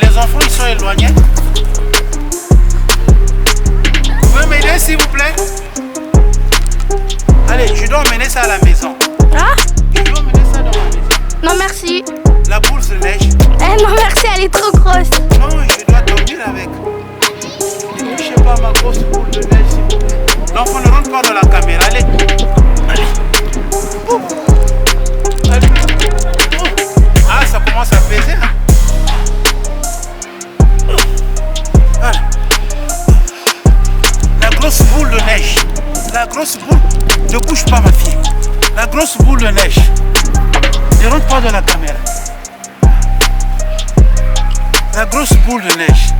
les enfants ils sont éloignés. Vous pouvez m'aider s'il vous plaît? Allez, je dois emmener ça à la maison. Ah? Je dois emmener ça dans ma maison. Non merci. La boule de neige. Eh non merci, elle est trop grosse. Non, je dois dormir avec. Ne touchez pas ma grosse boule de neige s'il vous plaît. L'enfant ne rentre pas dans la caméra. Allez. Allez. Ouh. Allez. Ouh. Ah, ça commence à peser. Hein? Allez. La grosse boule de neige. La grosse boule. Ne bouge pas ma fille. La grosse boule de neige. Ne rentre pas dans la caméra. La grosse boule de neige.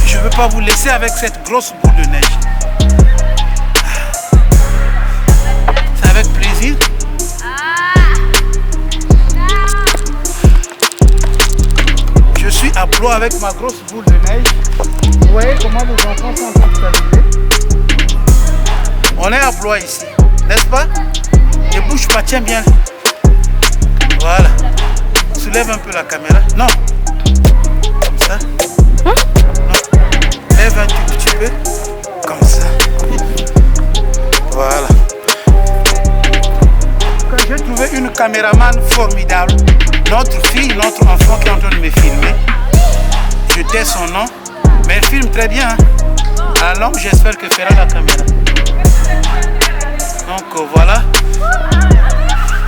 Je ne veux pas vous laisser avec cette grosse boule de neige. C'est avec plaisir. Je suis à Blois avec ma grosse boule de neige. Vous voyez comment vos enfants sont en train de s'amuser. On est à Blois ici, n'est-ce pas? Ne bouge pas, tiens bien. Voilà. Soulève un peu la caméra. Non. Comme ça. Non. Lève un tout petit peu. Comme ça. Voilà. Quand j'ai trouvé une caméraman formidable, notre fille, notre enfant qui est en train de me filmer, je tais son nom, mais elle filme très bien. Hein? Alors j'espère qu'elle fera la caméra. Donc voilà.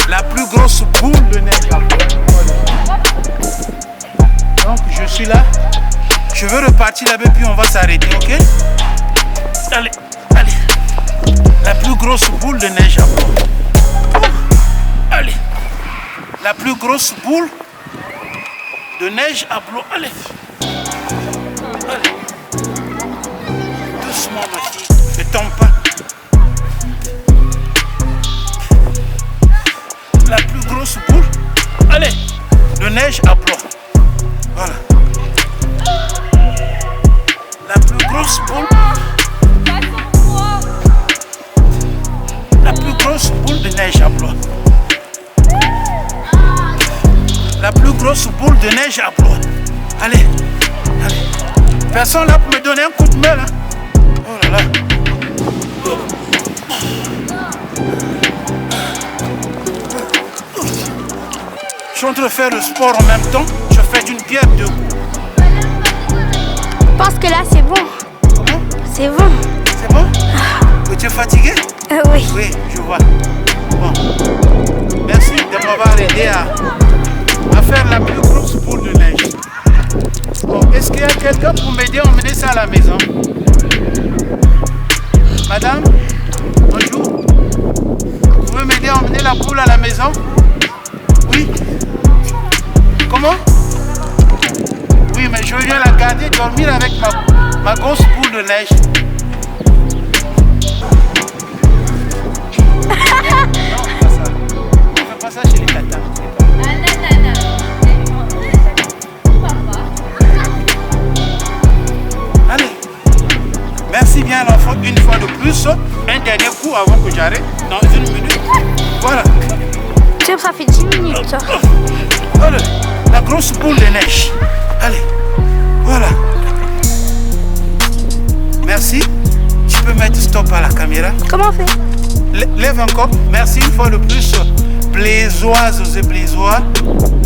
La plus grosse boule de neige. Donc je suis là. Je veux repartir là-bas puis on va s'arrêter, ok? Allez, allez. La plus grosse boule de neige à Blois. Allez. La plus grosse boule de neige à Blois. Allez. Allez. Doucement ma fille. Ne tombe pas. La plus grosse boule, allez, de neige à Blois. Voilà. La plus grosse boule. La plus grosse boule de neige à Blois. La plus grosse boule de neige à Blois. Allez, allez. Personne là pour me donner un coup de main là. Oh là là. Je suis en train de faire le sport en même temps. Je fais d'une pierre deux coups. Je pense que là c'est bon. Comment? C'est bon. C'est bon? Tu es fatigué? Oui. Oui, je vois. Bon. Merci de m'avoir aidé à faire la plus grosse boule de neige. Bon, est-ce qu'il y a quelqu'un pour m'aider à emmener ça à la maison? Madame? Bonjour. Vous pouvez m'aider à emmener la boule à la maison? Oui. Comment? Oui, mais je viens la garder, dormir avec ma grosse boule de neige. Non, on fait pas ça chez les tatas. Allez. Merci bien l'enfant une fois de plus. Un dernier coup avant que j'arrête. Dans une minute. Voilà. Ça fait 10 minutes. Ça. Allez, la grosse boule de neige. Allez, voilà. Merci. Tu peux mettre stop à la caméra. Comment on fait? Lève encore. Merci une fois de plus. Blaisoises et blaisois,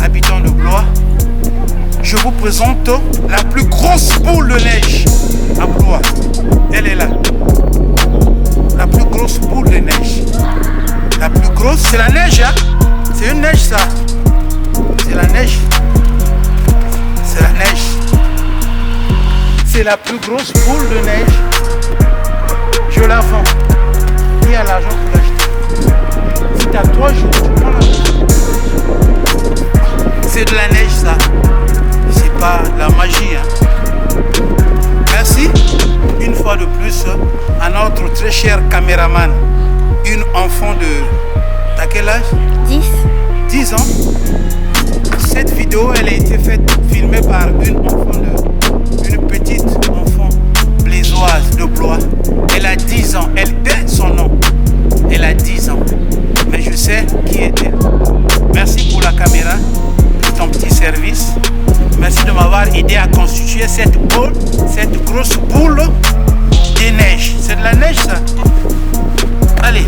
habitants de Blois. Je vous présente la plus grosse boule de neige à Blois. Elle est là. La plus grosse boule de neige. La plus grosse, c'est la neige, hein? C'est une neige ça. C'est la neige. C'est la neige. C'est la plus grosse boule de neige. Je la vends. Qui a l'argent pour l'acheter? C'est à 3 jours. Tu prends la... C'est de la neige ça. C'est pas la magie. Hein. Merci une fois de plus à notre très cher caméraman. Une enfant de... T'as quel âge? 10. 10 ans. Cette vidéo, elle a été filmée par une petite enfant blaisoise de Blois. Elle a 10 ans. Elle tait son nom. Elle a 10 ans. Mais je sais qui est elle. Merci pour la caméra, pour ton petit service. Merci de m'avoir aider à constituer cette grosse boule de neige. C'est de la neige ça? Allez. Il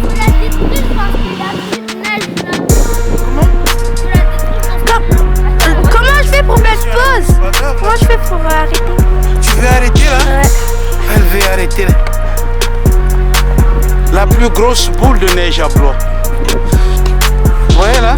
faut la détruire parce qu'il y a plus de neige là. Comment je fais pour mettre pause? Comment je fais pour arrêter? Tu veux arrêter là? Ouais. Elle veut arrêter là. La plus grosse boule de neige à Blois. Vous voyez là?